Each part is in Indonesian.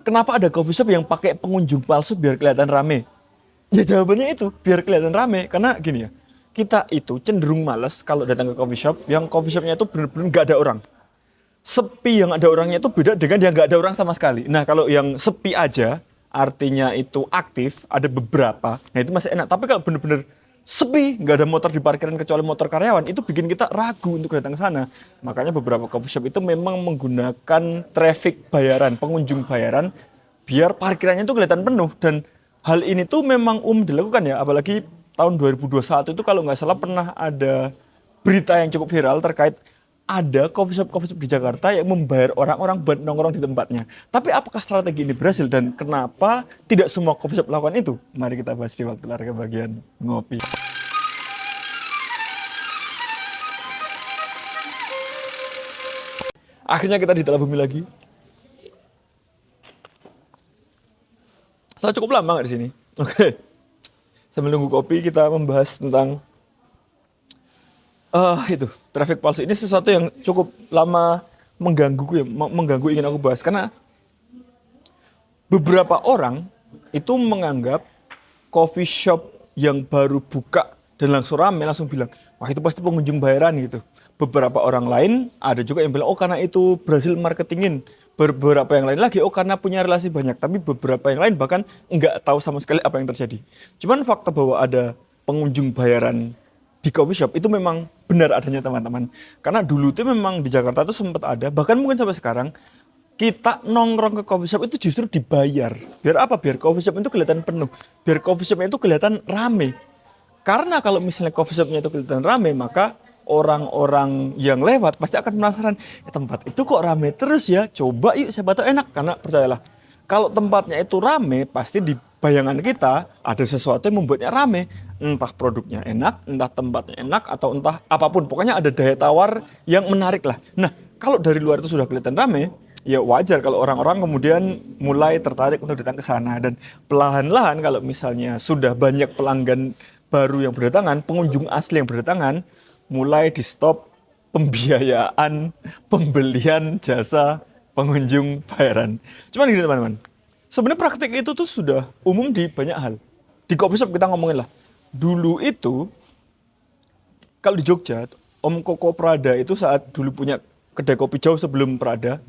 kenapa ada coffee shop yang pakai pengunjung palsu biar kelihatan rame? Ya jawabannya itu, biar kelihatan rame. Karena gini ya, kita itu cenderung males kalau datang ke coffee shop, yang coffee shopnya itu benar-benar nggak ada orang. Sepi yang ada orangnya itu beda dengan yang nggak ada orang sama sekali. Nah kalau yang sepi aja, artinya itu aktif, ada beberapa, nah itu masih enak. Tapi kalau benar-benar sepi, nggak ada motor di parkiran kecuali motor karyawan, itu bikin kita ragu untuk datang ke sana. Makanya beberapa coffee shop itu memang menggunakan traffic bayaran, pengunjung bayaran, biar parkirannya itu kelihatan penuh. Dan hal ini tuh memang dilakukan ya, apalagi tahun 2021 itu kalau nggak salah pernah ada berita yang cukup viral terkait ada coffee shop di Jakarta yang membayar orang-orang buat nongkrong di tempatnya. Tapi apakah strategi ini berhasil dan kenapa tidak semua coffee shop melakukan itu? Mari kita bahas di waktu olahraga bagian ngopi. Akhirnya kita ditelan bumi lagi. Saya cukup lama nggak di sini. Oke. Sambil nunggu kopi kita membahas tentang itu traffic palsu. Ini sesuatu yang cukup lama mengganggu ya, mengganggu ingin aku bahas karena beberapa orang itu menganggap coffee shop yang baru buka dan langsung rame langsung bilang, wah itu pasti pengunjung bayaran gitu. Beberapa orang lain ada juga yang bilang, oh karena itu berhasil marketingin. Beberapa yang lain lagi, oh karena punya relasi banyak. Tapi beberapa yang lain bahkan nggak tahu sama sekali apa yang terjadi. Cuman fakta bahwa ada pengunjung bayaran di coffee shop itu memang benar adanya teman-teman. Karena dulu itu memang di Jakarta itu sempat ada, bahkan mungkin sampai sekarang, kita nongkrong ke coffee shop itu justru dibayar. Biar apa? Biar coffee shop itu kelihatan penuh. Biar coffee shop itu kelihatan rame. Karena kalau misalnya coffee shopnya itu kelihatan rame, maka orang-orang yang lewat pasti akan penasaran, tempat itu kok rame terus ya, coba yuk siapa tahu enak. Karena percayalah, kalau tempatnya itu rame, pasti di bayangan kita ada sesuatu yang membuatnya rame. Entah produknya enak, entah tempatnya enak, atau entah apapun. Pokoknya ada daya tawar yang menarik lah. Nah, kalau dari luar itu sudah kelihatan rame, ya wajar kalau orang-orang kemudian mulai tertarik untuk datang ke sana. Dan perlahan-lahan kalau misalnya sudah banyak pelanggan baru yang berdatangan, pengunjung asli yang berdatangan, mulai di stop pembiayaan pembelian jasa pengunjung bayaran. Cuman gini teman-teman, sebenarnya praktik itu tuh sudah umum di banyak hal. Di coffee shop kita ngomongin lah. Dulu itu, kalau di Jogja, Om Koko Prada itu saat dulu punya kedai kopi jauh sebelum Prada,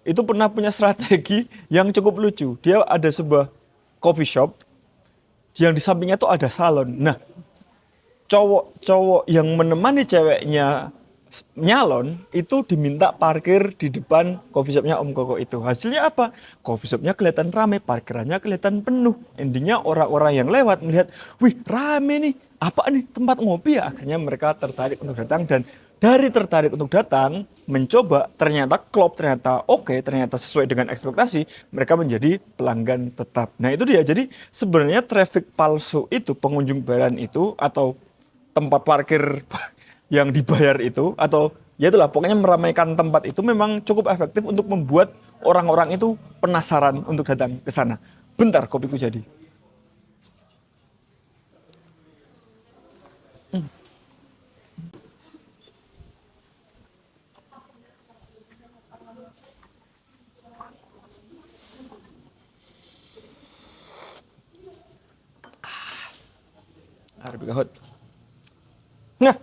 itu pernah punya strategi yang cukup lucu. Dia ada sebuah coffee shop, yang di sampingnya tuh ada salon. Nah, cowok-cowok yang menemani ceweknya nyalon itu diminta parkir di depan coffee shopnya Om Koko itu. Hasilnya apa? Coffee shopnya kelihatan rame, parkirannya kelihatan penuh. Endingnya orang-orang yang lewat melihat, wih rame nih, apa nih tempat ngopi ya? Akhirnya mereka tertarik untuk datang dan dari tertarik untuk datang, mencoba, ternyata klop, ternyata oke, ternyata sesuai dengan ekspektasi, mereka menjadi pelanggan tetap. Nah itu dia, jadi sebenarnya traffic palsu itu, pengunjung bayaran itu, atau tempat parkir yang dibayar itu, atau ya itulah pokoknya meramaikan tempat itu memang cukup efektif untuk membuat orang-orang itu penasaran untuk datang ke sana. Bentar kopiku jadi. Arabica hot. Nah,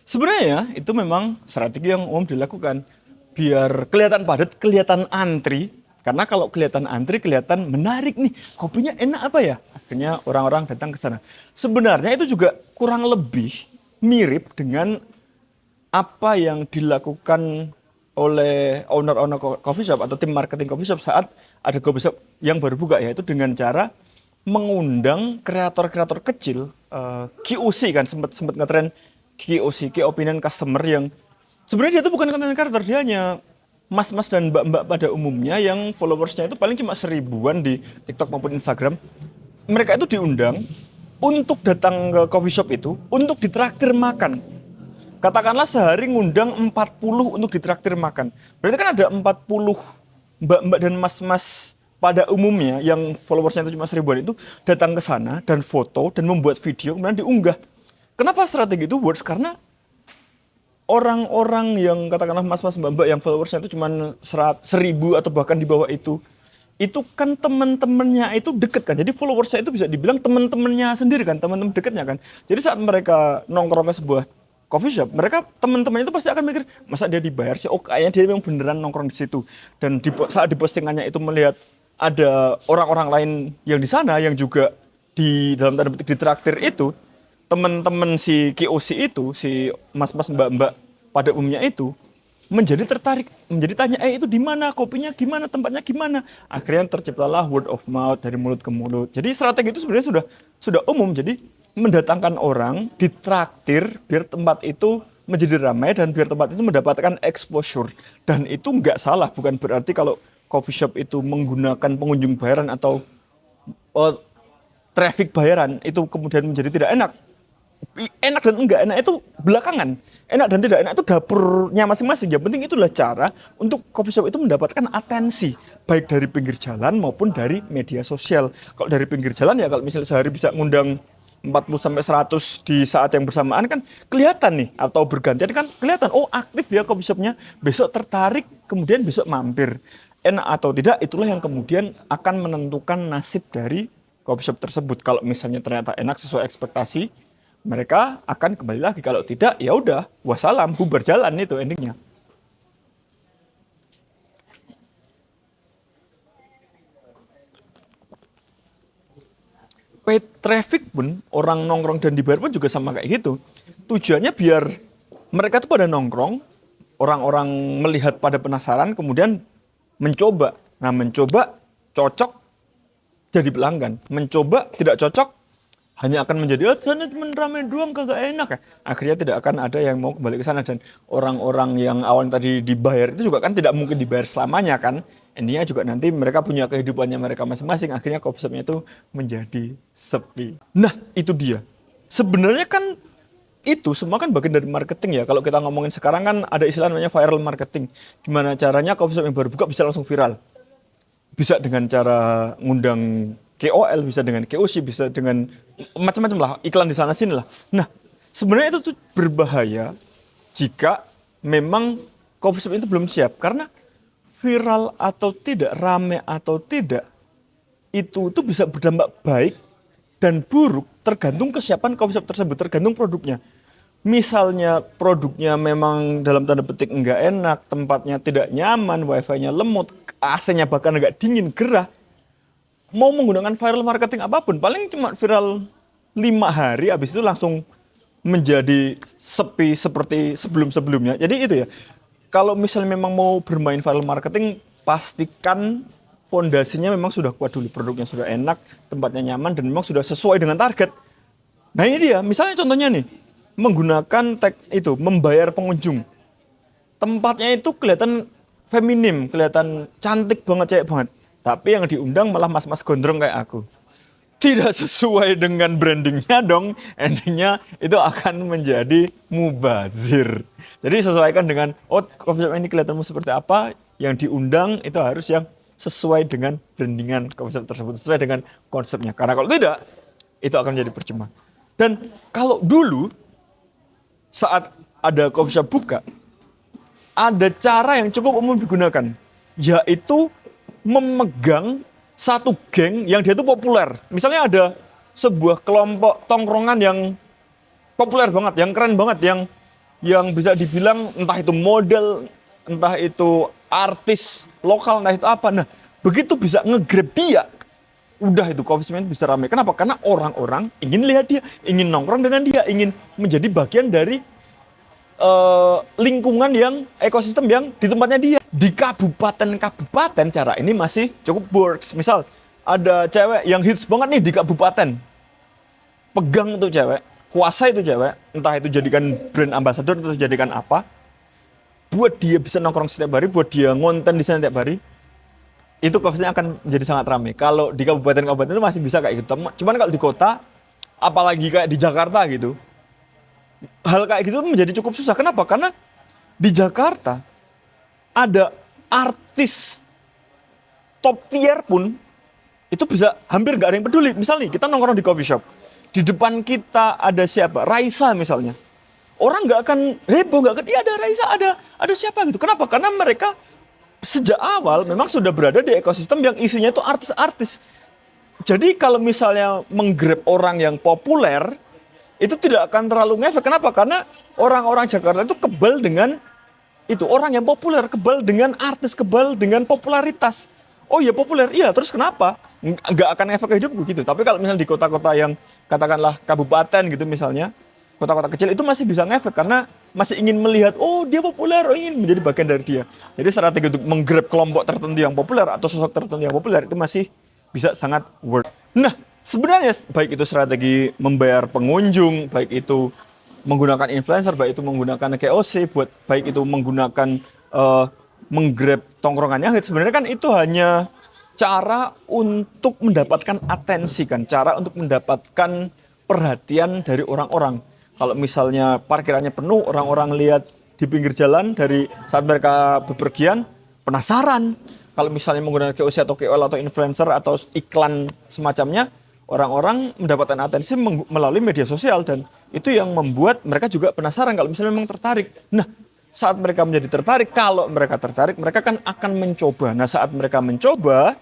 sebenarnya itu memang strategi yang umum dilakukan biar kelihatan padat, kelihatan antri. Karena kalau kelihatan antri, kelihatan menarik nih, kopinya enak apa ya? Akhirnya orang-orang datang ke sana. Sebenarnya itu juga kurang lebih mirip dengan apa yang dilakukan oleh owner-owner coffee shop atau tim marketing coffee shop saat ada coffee shop yang baru buka, yaitu dengan cara mengundang kreator-kreator kecil, KOC kan sempat ngetren KOC, Key Opinion Customer, yang sebenarnya dia itu bukan content creator, dia hanya mas-mas dan mbak-mbak pada umumnya yang followersnya itu paling cuma 1000-an di TikTok maupun Instagram. Mereka itu diundang untuk datang ke coffee shop itu untuk ditraktir makan. Katakanlah sehari ngundang 40 untuk ditraktir makan. Berarti kan ada 40 mbak-mbak dan mas-mas pada umumnya yang followersnya itu cuma 1000-an itu datang ke sana dan foto dan membuat video kemudian diunggah. Kenapa strategi itu works? Karena orang-orang yang katakanlah mas-mas mbak-mbak yang followersnya itu cuma 1.000 atau bahkan di bawah itu kan teman-temannya itu deket kan. Jadi followersnya itu bisa dibilang teman-temannya sendiri kan, teman-teman deketnya kan. Jadi saat mereka nongkrong ke sebuah coffee shop, mereka teman-temannya itu pasti akan mikir, masa dia dibayar sih? Oh, kayaknya dia memang beneran nongkrong di situ. Dan saat di postingannya itu melihat ada orang-orang lain yang di sana yang juga di dalam tanda petik ditraktir itu, teman-teman si KOC itu, si mas-mas mbak-mbak pada umumnya itu menjadi tertarik, menjadi tanya, itu di mana, kopinya gimana, tempatnya gimana. Akhirnya terciptalah word of mouth dari mulut ke mulut. Jadi strategi itu sebenarnya sudah umum. Jadi mendatangkan orang, ditraktir biar tempat itu menjadi ramai dan biar tempat itu mendapatkan exposure. Dan itu nggak salah, bukan berarti kalau coffee shop itu menggunakan pengunjung bayaran atau traffic bayaran itu kemudian menjadi tidak enak. Enak dan enggak enak itu belakangan. Enak dan tidak enak itu dapurnya masing-masing. Yang penting itulah cara untuk coffee shop itu mendapatkan atensi baik dari pinggir jalan maupun dari media sosial. Kalau dari pinggir jalan ya kalau misalnya sehari bisa ngundang 40 sampai 100 di saat yang bersamaan kan kelihatan nih, atau bergantian kan kelihatan, oh aktif ya coffee shopnya, besok tertarik kemudian besok mampir. Enak atau tidak itulah yang kemudian akan menentukan nasib dari coffee shop tersebut. Kalau misalnya ternyata enak sesuai ekspektasi, mereka akan kembali lagi. Kalau tidak, ya udah, wassalam, bubar jalan itu endingnya. Paid traffic pun, orang nongkrong dan dibayar pun juga sama kayak gitu. Tujuannya biar mereka tuh pada nongkrong, orang-orang melihat pada penasaran, kemudian mencoba. Nah, mencoba cocok jadi pelanggan. Mencoba tidak cocok hanya akan menjadi, sana cuma rame doang kagak enak ya. Akhirnya tidak akan ada yang mau kembali ke sana. Dan orang-orang yang awalnya tadi dibayar itu juga kan tidak mungkin dibayar selamanya kan. Intinya juga nanti mereka punya kehidupannya mereka masing-masing. Akhirnya coffee shopnya itu menjadi sepi. Nah itu dia. Sebenarnya kan itu semua kan bagian dari marketing ya. Kalau kita ngomongin sekarang kan ada istilah namanya viral marketing. Gimana caranya coffee shop yang baru buka bisa langsung viral. Bisa dengan cara ngundang KOL, bisa dengan KOC, bisa dengan macam-macam lah, iklan di sana sini lah. Nah, sebenarnya itu tuh berbahaya jika memang coffee shop itu belum siap. Karena viral atau tidak, rame atau tidak, itu tuh bisa berdampak baik dan buruk tergantung kesiapan coffee shop tersebut, tergantung produknya. Misalnya produknya memang dalam tanda petik enggak enak, tempatnya tidak nyaman, wifi-nya lemot, AC-nya bahkan enggak dingin, gerah. Mau menggunakan viral marketing apapun, paling cuma viral 5 hari, habis itu langsung menjadi sepi seperti sebelum-sebelumnya. Jadi itu ya, kalau misalnya memang mau bermain viral marketing, pastikan fondasinya memang sudah kuat dulu, produknya sudah enak, tempatnya nyaman, dan memang sudah sesuai dengan target. Nah ini dia, misalnya contohnya nih, menggunakan tag itu, membayar pengunjung. Tempatnya itu kelihatan feminim, kelihatan cantik banget, cewek banget. Tapi yang diundang malah mas-mas gondrong kayak aku. Tidak sesuai dengan brandingnya dong, endingnya itu akan menjadi mubazir. Jadi sesuaikan dengan, coffee shop ini kelihatanmu seperti apa, yang diundang itu harus yang sesuai dengan brandingan coffee shop tersebut, sesuai dengan konsepnya. Karena kalau tidak, itu akan menjadi percuma. Dan kalau dulu, saat ada coffee shop buka, ada cara yang cukup umum digunakan, yaitu memegang satu geng yang dia itu populer. Misalnya ada sebuah kelompok tongkrongan yang populer banget, yang keren banget, yang bisa dibilang entah itu model, entah itu artis lokal, entah itu apa. Nah, begitu bisa nge-grab dia, udah itu coffee shop bisa ramai. Kenapa? Karena orang-orang ingin lihat dia, ingin nongkrong dengan dia, ingin menjadi bagian dari lingkungan yang ekosistem yang di tempatnya dia. Di kabupaten-kabupaten cara ini masih cukup works. Misal ada cewek yang hits banget nih di kabupaten, pegang itu cewek, kuasa itu cewek, entah itu jadikan brand ambassador atau jadikan apa, buat dia bisa nongkrong setiap hari, buat dia ngonten di sana setiap hari, itu coffee shop akan menjadi sangat ramai. Kalau di kabupaten-kabupaten itu masih bisa kayak gitu. Cuman kalau di kota, apalagi kayak di Jakarta gitu, hal kayak gitu menjadi cukup susah. Kenapa? Karena di Jakarta ada artis top tier pun itu bisa hampir nggak ada yang peduli. Misalnya kita nongkrong di coffee shop, di depan kita ada siapa? Raisa misalnya. orang nggak akan heboh, nggak akan, iya ada Raisa, ada siapa gitu. Kenapa? Karena mereka sejak awal memang sudah berada di ekosistem yang isinya itu artis-artis. Jadi kalau misalnya menggrab orang yang populer, itu tidak akan terlalu ngefek. Kenapa? Karena orang-orang Jakarta itu kebal dengan itu. Orang yang populer, kebal dengan artis, kebal dengan popularitas. Oh iya populer, iya terus kenapa? Nggak akan efek ke hidupku gitu. Tapi kalau misalnya di kota-kota yang katakanlah kabupaten gitu misalnya, kota-kota kecil itu masih bisa ngefek karena masih ingin melihat, oh dia populer, oh ingin menjadi bagian dari dia. Jadi strategi untuk menggrab kelompok tertentu yang populer atau sosok tertentu yang populer itu masih bisa sangat work. Nah, sebenarnya baik itu strategi membayar pengunjung, baik itu menggunakan influencer, baik itu menggunakan KOC, baik itu menggunakan eh, menggrab tongkrongan yang hits, sebenarnya kan itu hanya cara untuk mendapatkan atensi kan, cara untuk mendapatkan perhatian dari orang-orang. Kalau misalnya parkirannya penuh, orang-orang lihat di pinggir jalan dari saat mereka bepergian, penasaran. Kalau misalnya menggunakan KOC atau KOL atau influencer atau iklan semacamnya, orang-orang mendapatkan atensi melalui media sosial dan itu yang membuat mereka juga penasaran kalau misalnya memang tertarik. Nah, saat mereka menjadi tertarik, kalau mereka tertarik, mereka kan akan mencoba. Nah, saat mereka mencoba,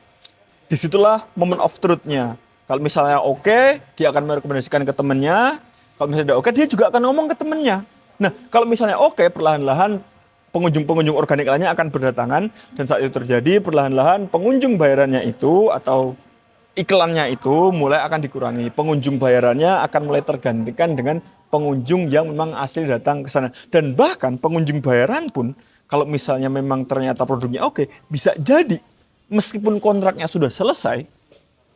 disitulah moment of truth-nya. Kalau misalnya oke, dia akan merekomendasikan ke temannya. Kalau misalnya tidak oke, dia juga akan ngomong ke temannya. Nah, kalau misalnya oke, perlahan-lahan pengunjung-pengunjung organik lainnya akan berdatangan. Dan saat itu terjadi, perlahan-lahan pengunjung bayarannya itu atau iklannya itu mulai akan dikurangi. Pengunjung bayarannya akan mulai tergantikan dengan pengunjung yang memang asli datang ke sana. Dan bahkan pengunjung bayaran pun, kalau misalnya memang ternyata produknya oke, bisa jadi meskipun kontraknya sudah selesai,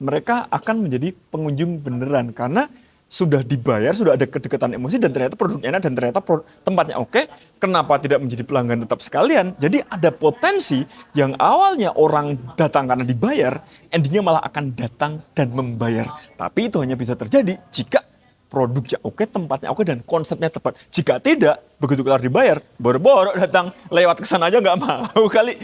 mereka akan menjadi pengunjung beneran karena sudah dibayar, sudah ada kedekatan emosi dan ternyata produknya enak dan ternyata tempatnya oke, kenapa tidak menjadi pelanggan tetap sekalian? Jadi ada potensi yang awalnya orang datang karena dibayar, endingnya malah akan datang dan membayar. Tapi itu hanya bisa terjadi jika produknya oke, tempatnya oke dan konsepnya tepat. Jika tidak, begitu kelar dibayar, boro-boro datang lewat ke sana aja nggak mau kali.